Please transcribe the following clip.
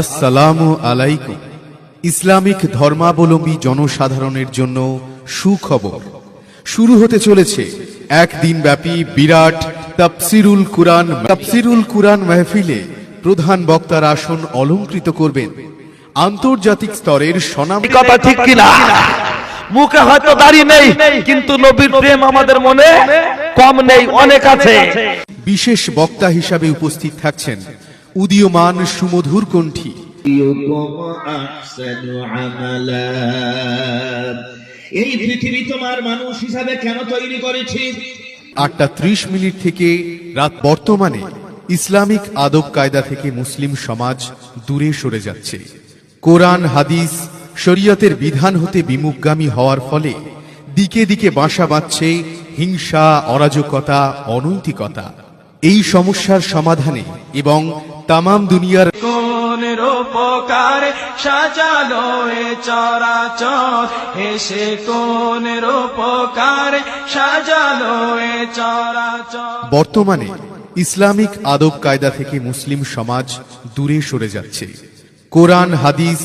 আসসালামু আলাইকুম। ইসলামিক ধর্মাবলম্বী জনসাধারণের জন্য সুখবর। শুরু হতে চলেছে একদিনব্যাপী বিরাট তাফসিরুল কুরআন মাহফিলে প্রধান বক্তার আসন অলংকৃত করবেন আন্তর্জাতিক স্তরের স্বনামধন্য। কথা ঠিক কিনা? মুখে হয়তো দাড়ি নেই, কিন্তু নবীর প্রেম আমাদের মনে কম নেই, অনেক আছে। বিশেষ বক্তা হিসাবে উপস্থিত থাকছেন উদীয়মান সুমধুর কণ্ঠী এই পৃথিবী তোমার মানুষ হিসাবে কেন তৈরি করেছি? 8:30 থেকে রাত। বর্তমানে ইসলামিক আদব কায়দা থেকে মুসলিম সমাজ দূরে সরে যাচ্ছে। কোরআন হাদিস শরীয়তের বিধান হতে বিমুখগামী হওয়ার ফলে দিকে দিকে বাসা বাঁধছে হিংসা, অরাজকতা, অনৈতিকতা। এই সমস্যার সমাধানে এবং তামাম দুনিয়ার কোনের উপকারে সাজালো এ চরাচর, এসে কোনের উপকারে সাজালো এ চরাচর। বর্তমানে ইসলামিক আদব কায়দা থেকে মুসলিম সমাজ দূরে সরে যাচ্ছে। কোরআন হাদিস